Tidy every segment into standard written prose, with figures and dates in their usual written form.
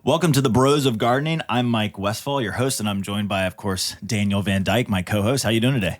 Welcome to the Bros of Gardening. I'm Mike Westphal, your host, and I'm joined by, of course, Daniel Van Dyke, my co-host. How you doing today?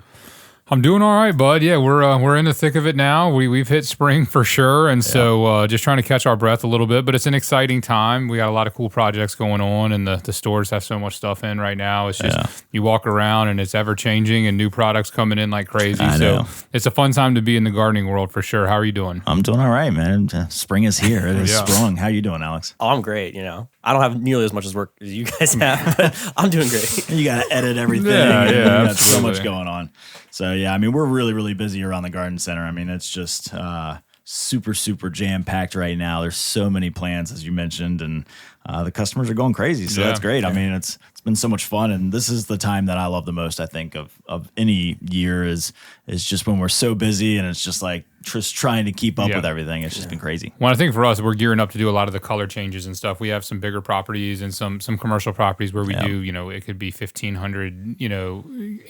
I'm doing all right, bud. Yeah, we're in the thick of it now. We've hit spring for sure, and so just trying to catch our breath a little bit. But it's an exciting time. We got a lot of cool projects going on, and the stores have so much stuff in right now. It's just you walk around and it's ever changing, and new products coming in like crazy. So it's a fun time to be in the gardening world for sure. How are you doing? I'm doing all right, man. Spring is here. It is sprung. How you doing, Alex? Oh, I'm great. I don't have nearly as much as work as you guys have, but I'm doing great. You got to edit everything. Yeah, you got so absolutely. much going on. So, yeah, I mean, we're really, really busy around the garden center. I mean, it's just super, super jam-packed right now. There's so many plans, as you mentioned, and the customers are going crazy. So that's great. I mean, it's been so much fun, and this is the time that I love the most, I think, of any year is just when we're so busy, and it's just like just trying to keep up with everything. It's just been crazy. Well, I think for us, we're gearing up to do a lot of the color changes and stuff. We have some bigger properties and some commercial properties where we do, it could be 1,500,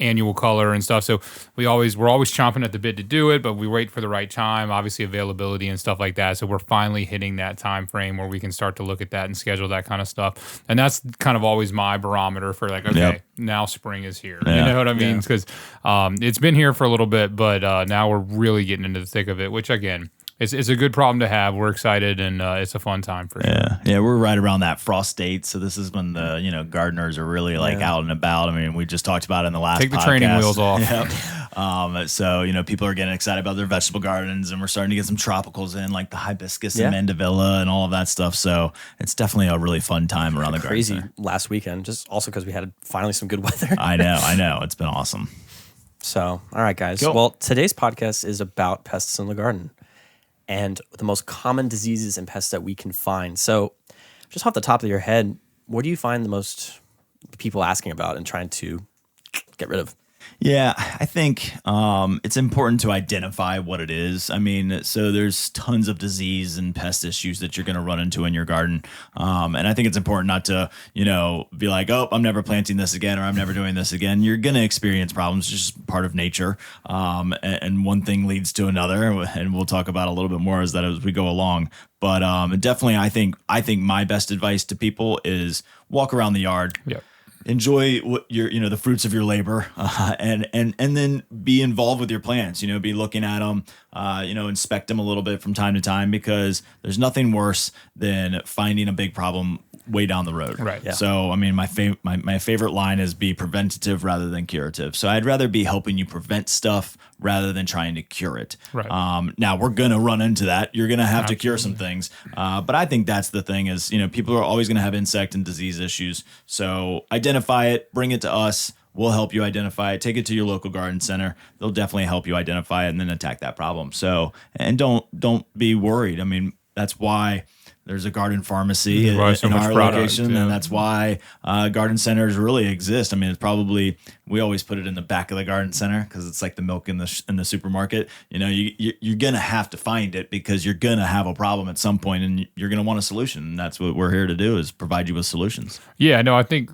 annual color and stuff. So we're always chomping at the bit to do it, but we wait for the right time, obviously availability and stuff like that. So we're finally hitting that time frame where we can start to look at that and schedule that kind of stuff. And that's kind of always my barometer for like, okay, now spring is here. You know what I mean? Because it's been here for a little bit, but now we're really getting into the thick of it, which again, it's a good problem to have. We're excited, and it's a fun time for sure. Yeah, we're right around that frost date, so this is when the gardeners are really like out and about. I mean, we just talked about it in the last Take the podcast. training wheels off. So people are getting excited about their vegetable gardens, and we're starting to get some tropicals in, like the hibiscus and mandevilla and all of that stuff. So it's definitely a really fun time around the garden. Crazy last weekend, just also because we had finally some good weather. I know. It's been awesome. So, all right, guys. Cool. Well, today's podcast is about pests in the garden and the most common diseases and pests that we can find. So, just off the top of your head, what do you find the most people asking about and trying to get rid of? Yeah, I think it's important to identify what it is. I mean, so there's tons of disease and pest issues that you're going to run into in your garden. And I think it's important not to, be like, oh, I'm never planting this again or I'm never doing this again. You're going to experience problems, it's just part of nature. And one thing leads to another. And we'll talk about a little bit more as we go along. But definitely, I think my best advice to people is walk around the yard. Yep. Enjoy what the fruits of your labor, and then be involved with your plants. Be looking at them, inspect them a little bit from time to time, because there's nothing worse than finding a big problem way down the road. Right. Yeah. So, I mean, my favorite line is be preventative rather than curative. So I'd rather be helping you prevent stuff rather than trying to cure it. Right. Now we're going to run into that. You're going to have to cure some things. But I think that's the thing is, people are always going to have insect and disease issues. So identify it, bring it to us. We'll help you identify it. Take it to your local garden center. They'll definitely help you identify it and then attack that problem. So, and don't be worried. I mean, that's why there's a garden pharmacy in our location, and that's why garden centers really exist. I mean, it's probably, we always put it in the back of the garden center because it's like the milk in the supermarket. You're going to have to find it because you're going to have a problem at some point, and you're going to want a solution. And that's what we're here to do, is provide you with solutions. Yeah, no, I think,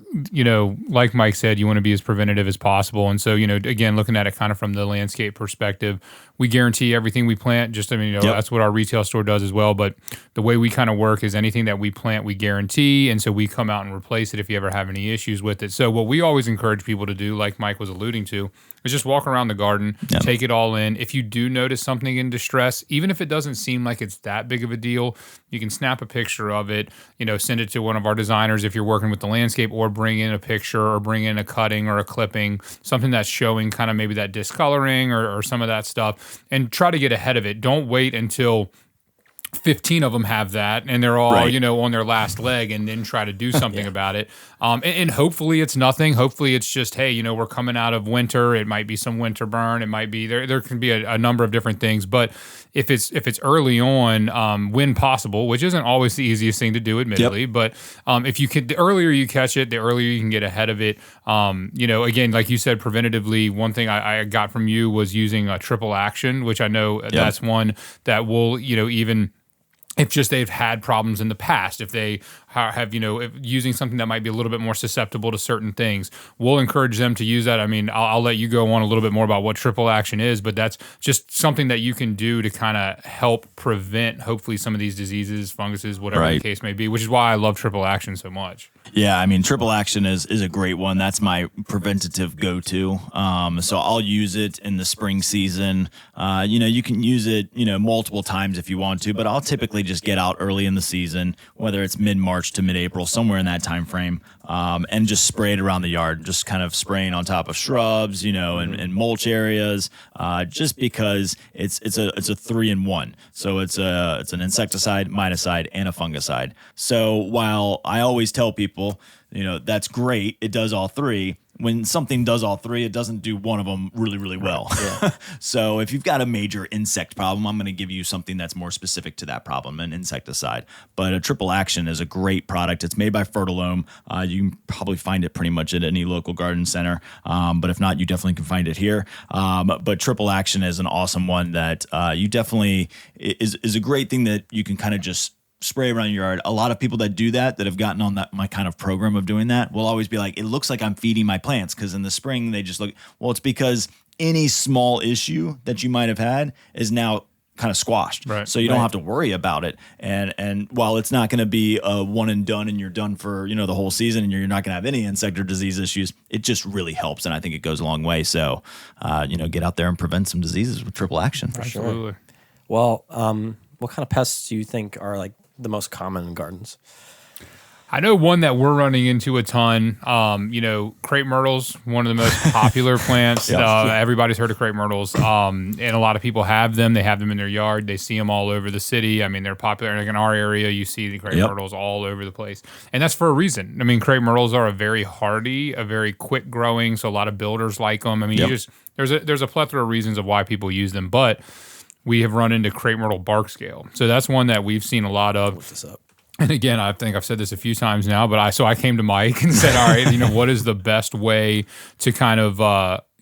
like Mike said, you want to be as preventative as possible. And so, again, looking at it kind of from the landscape perspective, we guarantee everything we plant. That's what our retail store does as well. But the way we kind of work is anything that we plant, we guarantee. And so we come out and replace it if you ever have any issues with it. So what we always encourage people to do, like Mike was alluding to, is just walk around the garden, take it all in. If you do notice something in distress, even if it doesn't seem like it's that big of a deal, you can snap a picture of it, send it to one of our designers if you're working with the landscape, or bring in a picture or bring in a cutting or a clipping, something that's showing kind of maybe that discoloring or some of that stuff, and try to get ahead of it. Don't wait until 15 of them have that and they're all, on their last leg, and then try to do something about it. And hopefully it's nothing. Hopefully it's just, hey, we're coming out of winter. It might be some winter burn. It might be, there can be a number of different things. But if it's early on, when possible, which isn't always the easiest thing to do, admittedly, but if you could, the earlier you catch it, the earlier you can get ahead of it. Again, like you said, preventatively, one thing I got from you was using a triple action, which I know that's one that will, even if just they've had problems in the past, if they have, if using something that might be a little bit more susceptible to certain things, we'll encourage them to use that. I mean, I'll let you go on a little bit more about what triple action is, but that's just something that you can do to kind of help prevent, hopefully, some of these diseases, funguses, whatever the case may be, which is why I love triple action so much. Yeah, I mean, triple action is a great one. That's my preventative go-to. So I'll use it in the spring season. You can use it, multiple times if you want to, but I'll typically just get out early in the season, whether it's mid-March to mid-April, somewhere in that time frame, and just spray it around the yard, just kind of spraying on top of shrubs, and mulch areas, just because it's a 3-in-1. So it's an insecticide, miticide, and a fungicide. So while I always tell people, that's great, it does all three. When something does all three, it doesn't do one of them really, really well. Yeah. So if you've got a major insect problem, I'm going to give you something that's more specific to that problem, an insecticide. But a triple action is a great product. It's made by Fertilome. You can probably find it pretty much at any local garden center. But if not, you definitely can find it here. But triple action is an awesome one that you definitely is a great thing that you can kind of just spray around your yard. A lot of people that do that have gotten on my kind of program of doing that will always be like, it looks like I'm feeding my plants, because in the spring they just look, well, it's because any small issue that you might have had is now kind of squashed. Right. So you don't have to worry about it. And while it's not going to be a one and done and you're done for, the whole season and you're not going to have any insect or disease issues, it just really helps. And I think it goes a long way. So, get out there and prevent some diseases with triple action. Absolutely. Sure. Well, what kind of pests do you think are like the most common in gardens? I know one that we're running into a ton. Crepe myrtles, one of the most popular plants. Everybody's heard of crepe myrtles, and a lot of people have them. They have them in their yard. They see them all over the city. I mean, they're popular. Like in our area, you see the crepe myrtles all over the place, and that's for a reason. I mean, crepe myrtles are a very hardy, a very quick growing, so a lot of builders like them. I mean, there's a plethora of reasons of why people use them, but we have run into crepe myrtle bark scale. So that's one that we've seen a lot of. Look this up. And again, I think I've said this a few times now, but I came to Mike and said, all right, what is the best way to kind of,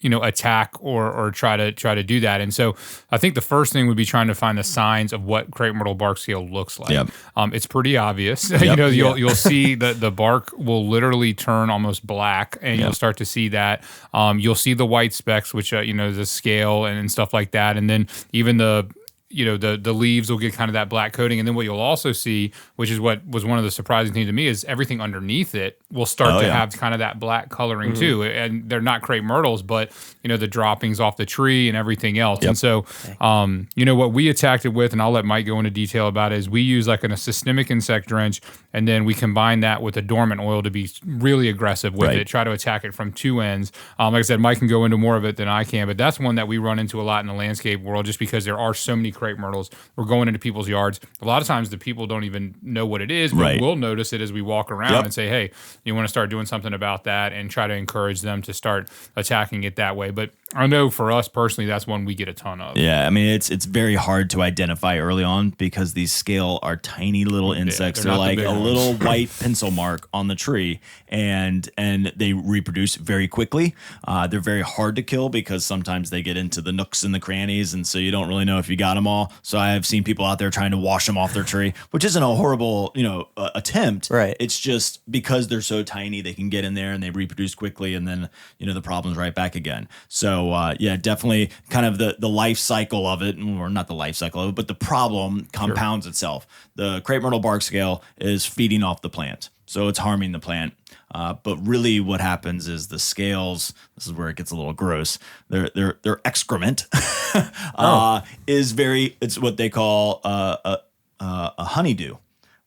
attack or try to do that? And so I think the first thing would be trying to find the signs of what crepe myrtle bark scale looks like. Yep. It's pretty obvious. Yep. You'll see that the bark will literally turn almost black, and you'll start to see that. You'll see the white specks, which, the scale and stuff like that. And then even the leaves will get kind of that black coating. And then what you'll also see, which is what was one of the surprising things to me, is everything underneath it will start to have kind of that black coloring too. And they're not crepe myrtles, but, the droppings off the tree and everything else. Yep. And so, what we attacked it with, and I'll let Mike go into detail about it, is we use like a systemic insect drench, and then we combine that with a dormant oil to be really aggressive with it, try to attack it from two ends. Like I said, Mike can go into more of it than I can, but that's one that we run into a lot in the landscape world, just because there are so many crepe myrtles. We're going into people's yards. A lot of times the people don't even know what it is, but we'll notice it as we walk around and say, hey, you want to start doing something about that, and try to encourage them to start attacking it that way. But I know for us personally, that's one we get a ton of. Yeah, I mean, it's very hard to identify early on because these scale are tiny little insects. They're like a little white pencil mark on the tree, and they reproduce very quickly. They're very hard to kill because sometimes they get into the nooks and the crannies, and so you don't really know if you got them all. So I have seen people out there trying to wash them off their tree, which isn't a horrible, attempt. Right. It's just because they're so tiny, they can get in there and they reproduce quickly, and then the problem's right back again. So definitely kind of the life cycle of it, or not the life cycle of it, but the problem compounds itself. The crepe myrtle bark scale is feeding off the plant, so it's harming the plant. But really what happens is the scales, this is where it gets a little gross, their excrement it's what they call a honeydew,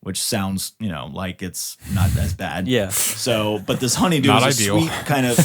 which sounds, like it's not as bad. Yeah. So, but this honeydew is a sweet kind of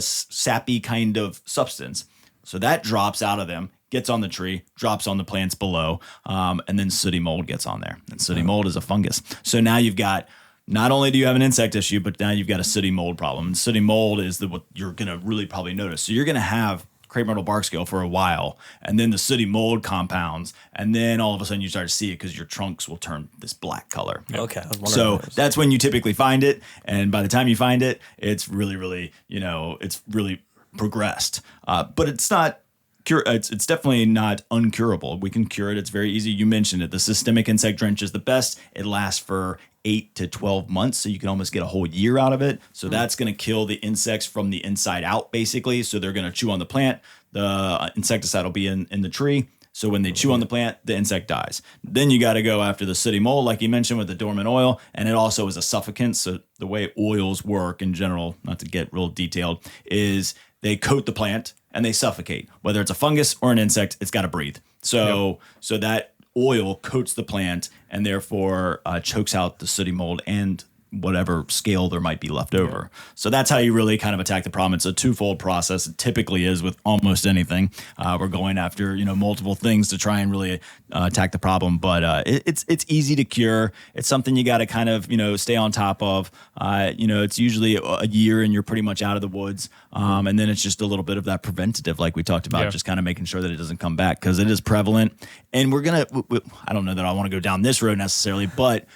sappy kind of substance. So that drops out of them, gets on the tree, drops on the plants below, and then sooty mold gets on there. And sooty mold is a fungus. So now you've got, not only do you have an insect issue, but now you've got a sooty mold problem. And sooty mold is what you're going to really probably notice. So you're going to have crepe myrtle bark scale for a while, and then the sooty mold compounds, and then all of a sudden you start to see it because your trunks will turn this black color. Okay. So that's when you typically find it, and by the time you find it, it's really, really, it's really progressed. But it's not cure. It's definitely not uncurable. We can cure it. It's very easy. You mentioned it. The systemic insect drench is the best. It lasts for 8 to 12 months, so you can almost get a whole year out of it. So that's going to kill the insects from the inside out, basically. So they're going to chew on the plant. The insecticide will be in the tree. So when they chew on the plant, the insect dies. Then you got to go after the sooty mold, like you mentioned, with the dormant oil. And it also is a suffocant. So the way oils work in general, not to get real detailed, is they coat the plant and they suffocate. Whether it's a fungus or an insect, it's got to breathe. So that oil coats the plant and therefore chokes out the sooty mold and whatever scale there might be left over. So that's how you really kind of attack the problem. It's a twofold process. It typically is with almost anything. We're going after, multiple things to try and really attack the problem, but it's easy to cure. It's something you got to kind of, stay on top of. It's usually a year and you're pretty much out of the woods. And then it's just a little bit of that preventative, like we talked about, just kind of making sure that it doesn't come back because it is prevalent. And we're going to, I don't know that I want to go down this road necessarily, but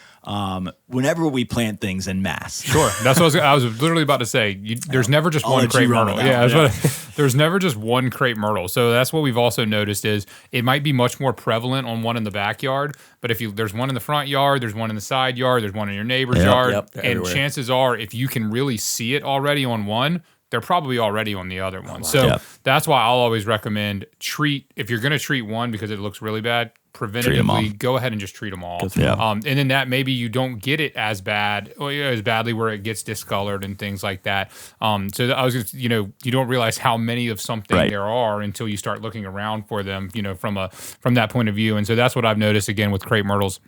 whenever we plant things in mass. Sure. That's what I was literally about to say. There's never just one crepe myrtle. There's never just one crepe myrtle. So that's what we've also noticed is it might be much more prevalent on one in the backyard, but there's one in the front yard, there's one in the side yard, there's one in your neighbor's yard, and everywhere. Chances are if you can really see it already on one, they're probably already on the other one. So that's why I'll always recommend if you're going to treat one because it looks really bad, preventatively go ahead and just treat them all. And then that maybe you don't get it as badly where it gets discolored and things like that. So I was just, you don't realize how many of something there are until you start looking around for them, from that point of view. And so that's what I've noticed again with crepe myrtles,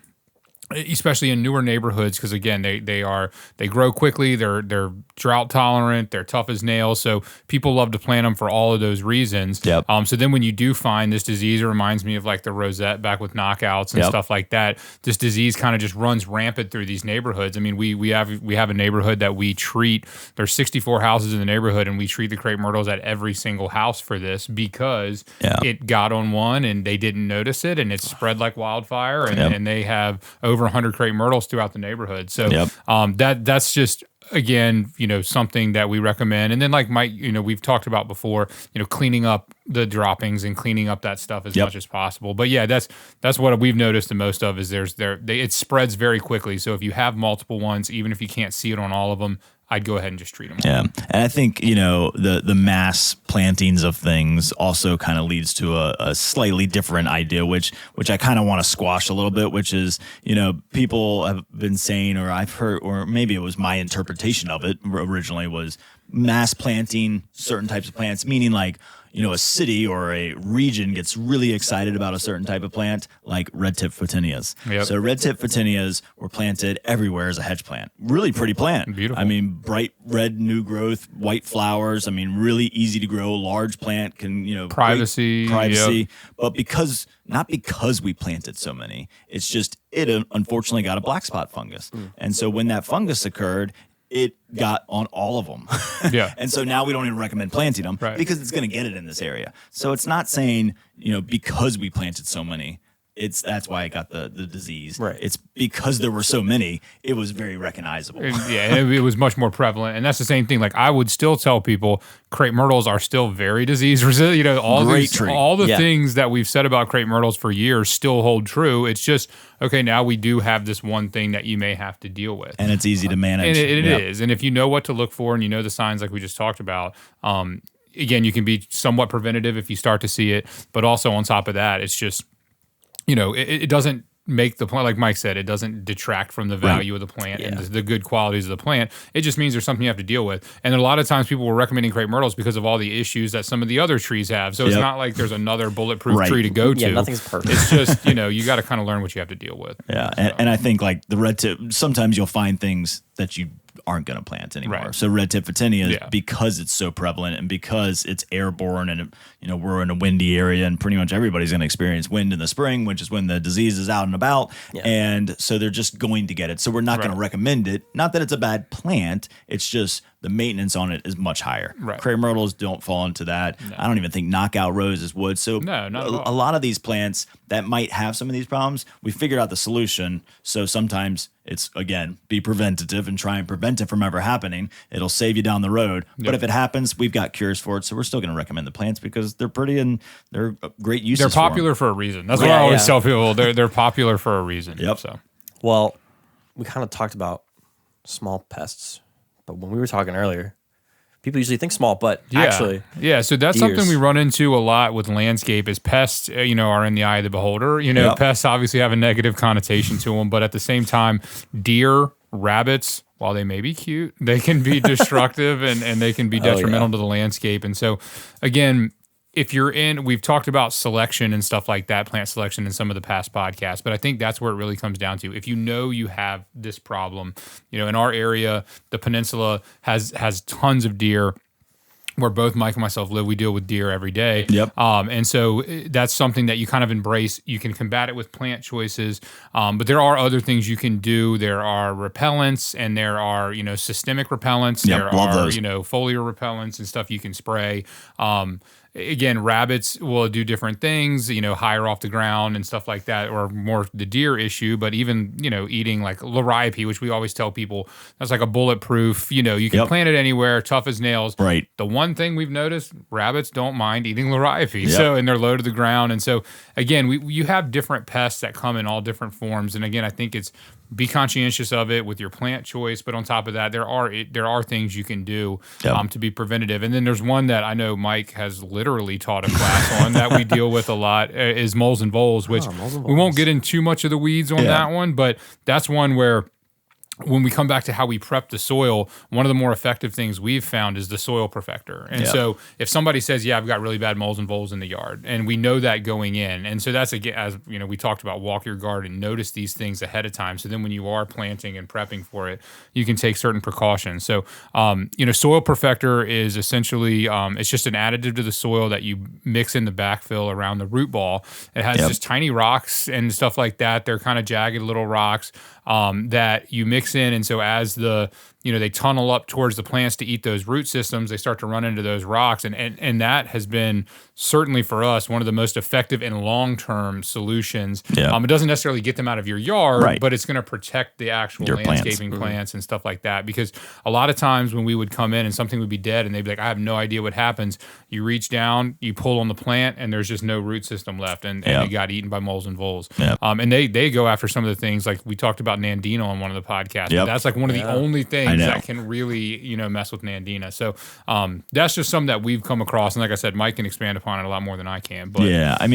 especially in newer neighborhoods, because again, they grow quickly, they're drought tolerant, they're tough as nails, so people love to plant them for all of those reasons. So then when you do find this disease, it reminds me of like the rosette back with knockouts and stuff like that. This disease kind of just runs rampant through these neighborhoods. I mean, we have a neighborhood that we treat. There's 64 houses in the neighborhood, and we treat the crepe myrtles at every single house for this because it got on one and they didn't notice it, and it spread like wildfire, and they have over 100 crepe myrtles throughout the neighborhood. So that's just, again, something that we recommend. And then like Mike, we've talked about before, cleaning up the droppings and cleaning up that stuff as much as possible. But yeah, that's what we've noticed the most of is it spreads very quickly. So if you have multiple ones, even if you can't see it on all of them, I'd go ahead and just treat them. Yeah. And I think, the mass plantings of things also kind of leads to a slightly different idea, which I kind of want to squash a little bit, which is, people have been saying, or I've heard, or maybe it was my interpretation of it originally, was mass planting certain types of plants, meaning like, a city or a region gets really excited about a certain type of plant, like red tip photinias. So red tip photinias were planted everywhere as a hedge plant. Really pretty plant. Beautiful. I mean, bright red new growth, white flowers. I mean, really easy to grow. Large plant can, privacy. But not because we planted so many, it's just it unfortunately got a black spot fungus. And so when that fungus occurred, it got on all of them. And so now we don't even recommend planting them because it's going to get it in this area. So it's not saying, because we planted so many, that's why it got the disease. It's because there were so many, it was very recognizable. And it was much more prevalent. And that's the same thing. Like I would still tell people crepe myrtles are still very disease resistant. All the things that we've said about crepe myrtles for years still hold true. It's just, okay, now we do have this one thing that you may have to deal with. And it's easy to manage. And it is. And if you know what to look for and you know the signs like we just talked about, again, you can be somewhat preventative if you start to see it. But also on top of that, it's just, it doesn't make the plant, like Mike said, it doesn't detract from the value of the plant and the good qualities of the plant. It just means there's something you have to deal with. And a lot of times people were recommending crepe myrtles because of all the issues that some of the other trees have. So it's not like there's another bulletproof tree to go to. Yeah, nothing's perfect. It's just, you got to kind of learn what you have to deal with. And I think like the red tip, sometimes you'll find things that you aren't going to plant anymore. So red tip photinia, because it's so prevalent and because it's airborne and, we're in a windy area and pretty much everybody's going to experience wind in the spring, which is when the disease is out and about. And so they're just going to get it. So we're not going to recommend it. Not that it's a bad plant. It's just the maintenance on it is much higher. Right. Crepe myrtles don't fall into that. No. I don't even think knockout roses would. So No, not at all. a lot of these plants that might have some of these problems, we figured out the solution. So sometimes it's, again, be preventative and try and prevent it from ever happening. It'll save you down the road. Yep. But if it happens, we've got cures for it. So we're still going to recommend the plants because they're pretty and they're great uses. They're popular for a reason. That's what I always tell people. They're popular for a reason. Yep. So, Well, we kind of talked about small pests, but when we were talking earlier, people usually think small, but actually, so that's something we run into a lot with landscape is pests, are in the eye of the beholder. Pests obviously have a negative connotation to them, but at the same time, deer, rabbits, while they may be cute, they can be destructive and they can be detrimental to the landscape. And so, again, if you're we've talked about selection and stuff like that, plant selection in some of the past podcasts, but I think that's where it really comes down to. If you know you have this problem, in our area, the peninsula has tons of deer. Where both Mike and myself live, we deal with deer every day. Yep. And so that's something that you kind of embrace. You can combat it with plant choices, but there are other things you can do. There are repellents, and there are systemic repellents. Yep, there love are those. foliar repellents and stuff you can spray. Again, rabbits will do different things, higher off the ground and stuff like that, or more the deer issue. But even, eating like liriope, which we always tell people, that's like a bulletproof, you can plant it anywhere, tough as nails. Right. The one thing we've noticed, rabbits don't mind eating liriope. Yep. So, and they're low to the ground. And so, again, you have different pests that come in all different forms. And again, I think it's be conscientious of it with your plant choice. But on top of that, there are things you can do to be preventative. And then there's one that I know Mike has literally taught a class on that we deal with a lot is moles and voles, which we won't get into too much of the weeds on that one, but that's one where when we come back to how we prep the soil, one of the more effective things we've found is the soil perfector. And so if somebody says, I've got really bad moles and voles in the yard, and we know that going in. And so that's, again, as we talked about, walk your garden, notice these things ahead of time. So then when you are planting and prepping for it, you can take certain precautions. So, soil perfector is essentially, it's just an additive to the soil that you mix in the backfill around the root ball. It has just tiny rocks and stuff like that. They're kind of jagged little rocks that you mix in, and so as they tunnel up towards the plants to eat those root systems, they start to run into those rocks, and that has been certainly for us one of the most effective and long-term solutions. It doesn't necessarily get them out of your yard, but it's going to protect the actual Your landscaping plants and stuff like that, because a lot of times when we would come in and something would be dead and they'd be like, I have no idea what happens. You reach down, you pull on the plant, and there's just no root system left, and it got eaten by moles and voles. And they go after some of the things, like we talked about Nandina on one of the podcasts. That's like one of the only things that can really, mess with Nandina. So that's just something that we've come across. And like I said, Mike can expand upon it a lot more than I can. But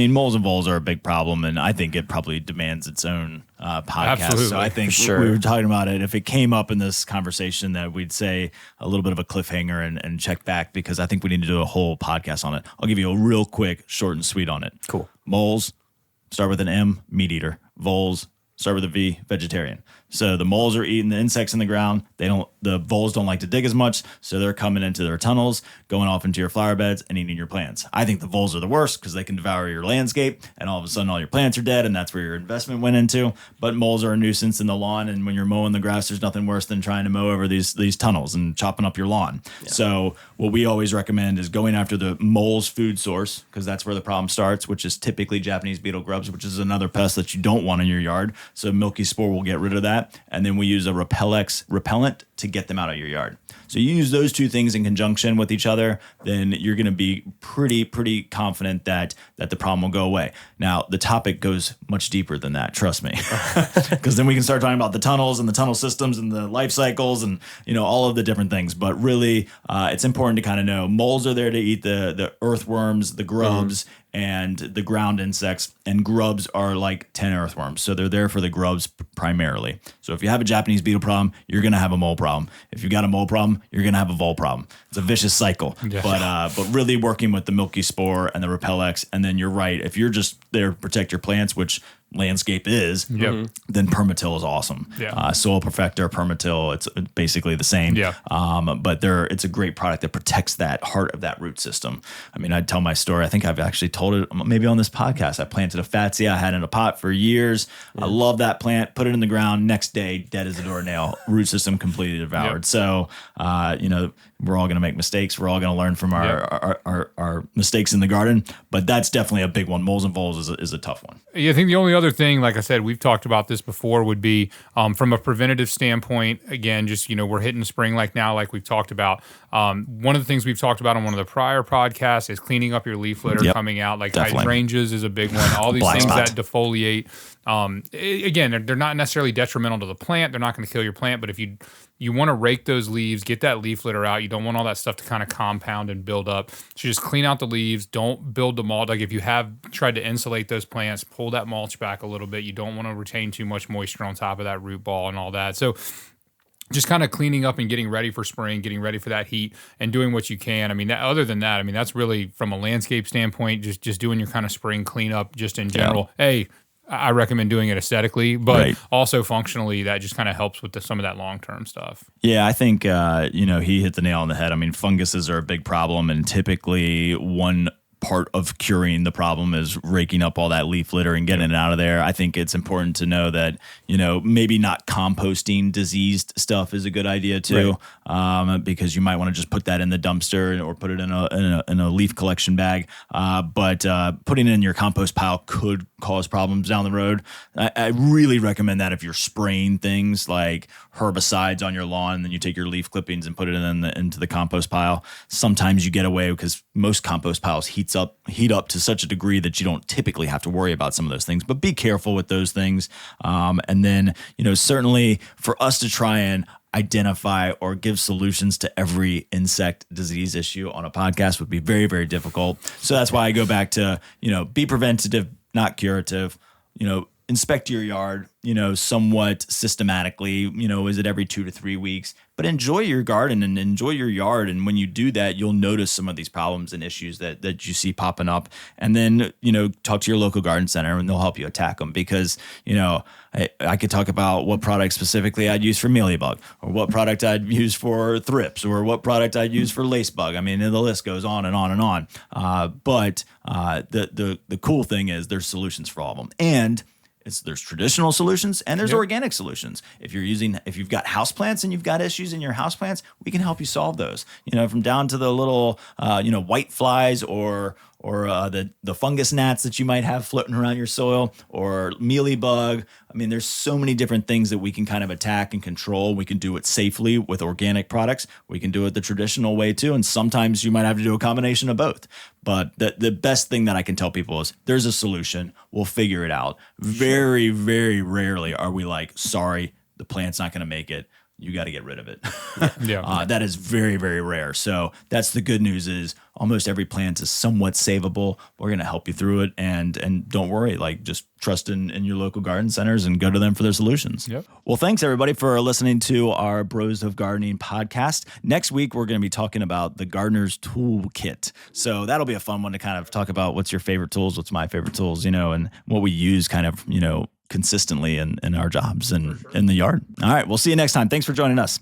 moles and voles are a big problem, and I think it probably demands its own podcast. Absolutely. So I think we were talking about it. If it came up in this conversation, that we'd say a little bit of a cliffhanger and check back, because I think we need to do a whole podcast on it. I'll give you a real quick, short and sweet on it. Cool. Moles, start with an M, meat eater. Voles, start with a V, vegetarian. So the moles are eating the insects in the ground. The voles don't like to dig as much, so they're coming into their tunnels, going off into your flower beds and eating your plants. I think the voles are the worst because they can devour your landscape, and all of a sudden all your plants are dead, and that's where your investment went into. But moles are a nuisance in the lawn, and when you're mowing the grass, there's nothing worse than trying to mow over these tunnels and chopping up your lawn. So what we always recommend is going after the mole's food source, because that's where the problem starts, which is typically Japanese beetle grubs, which is another pest that you don't want in your yard. So milky spore will get rid of that. And then we use a repellent to get them out of your yard. So you use those two things in conjunction with each other, then you're going to be pretty confident that the problem will go away. Now, the topic goes much deeper than that, trust me. Because then we can start talking about the tunnels and the tunnel systems and the life cycles and all of the different things. But really, it's important to kind of know moles are there to eat the earthworms, the grubs, and the ground insects, and grubs are like 10 earthworms. So they're there for the grubs primarily. So if you have a Japanese beetle problem, you're going to have a mole problem. If you've got a mole problem, you're going to have a vole problem. It's a vicious cycle. But really working with the milky spore and the Repellex, and then you're right. If you're just there to protect your plants, which landscape is, then Permatil is awesome. Soil Perfector, Permatil, it's basically the same. But it's a great product that protects that heart of that root system. I mean, I'd tell my story. I think I've actually told it maybe on this podcast. I planted a Fatsia I had in a pot for years. I love that plant. Put it in the ground. Next day, dead as a doornail. Root system completely devoured. So, we're all going to make mistakes. We're all going to learn from our mistakes in the garden. But that's definitely a big one. Moles and voles is a tough one. Yeah, I think the only other thing, like I said, we've talked about this before, would be from a preventative standpoint. Again, just we're hitting spring like now, like we've talked about. One of the things we've talked about on one of the prior podcasts is cleaning up your leaf litter coming out. Like hydrangeas is a big one. All these things that defoliate. Again, they're not necessarily detrimental to the plant. They're not going to kill your plant. But if you want to rake those leaves, get that leaf litter out. You don't want all that stuff to kind of compound and build up. So just clean out the leaves. Don't build the mulch. Like if you have tried to insulate those plants, pull that mulch back a little bit. You don't want to retain too much moisture on top of that root ball and all that. So just kind of cleaning up and getting ready for spring, getting ready for that heat, and doing what you can. I mean, other than that, I mean, that's really from a landscape standpoint, just doing your kind of spring cleanup just in general. Hey, I recommend doing it aesthetically, but also functionally, that just kind of helps with some of that long-term stuff. Yeah, I think, he hit the nail on the head. I mean, funguses are a big problem, and typically one part of curing the problem is raking up all that leaf litter and getting it out of there. I think it's important to know that, maybe not composting diseased stuff is a good idea too, because you might want to just put that in the dumpster or put it in a leaf collection bag. But putting it in your compost pile could cause problems down the road. I really recommend that if you're spraying things like herbicides on your lawn, and then you take your leaf clippings and put it into the compost pile. Sometimes you get away because most compost piles heat up to such a degree that you don't typically have to worry about some of those things. But be careful with those things. And then, certainly for us to try and identify or give solutions to every insect disease issue on a podcast would be very, very difficult. So that's why I go back to, be preventative, not curative, inspect your yard, somewhat systematically, is it every 2 to 3 weeks, but enjoy your garden and enjoy your yard. And when you do that, you'll notice some of these problems and issues that you see popping up. And then, talk to your local garden center and they'll help you attack them because, I could talk about what product specifically I'd use for mealybug, or what product I'd use for thrips, or what product I'd use for lacebug. I mean, the list goes on and on and on. But the cool thing is there's solutions for all of them. And there's traditional solutions and there's organic solutions. If you've got houseplants and you've got issues in your houseplants, we can help you solve those. From down to the little white flies or the fungus gnats that you might have floating around your soil, or mealybug. I mean, there's so many different things that we can kind of attack and control. We can do it safely with organic products. We can do it the traditional way too. And sometimes you might have to do a combination of both. But the best thing that I can tell people is there's a solution. We'll figure it out. Very, very rarely are we like, sorry, the plant's not going to make it. You got to get rid of it. That is very, very rare. So that's the good news is almost every plant is somewhat savable. We're going to help you through it. And don't worry, just trust in your local garden centers and go to them for their solutions. Well, thanks everybody for listening to our Bros of Gardening podcast. Next week, we're going to be talking about the gardener's toolkit. So that'll be a fun one to kind of talk about what's your favorite tools, what's my favorite tools, and what we use kind of, consistently in our jobs and in the yard. All right. We'll see you next time. Thanks for joining us.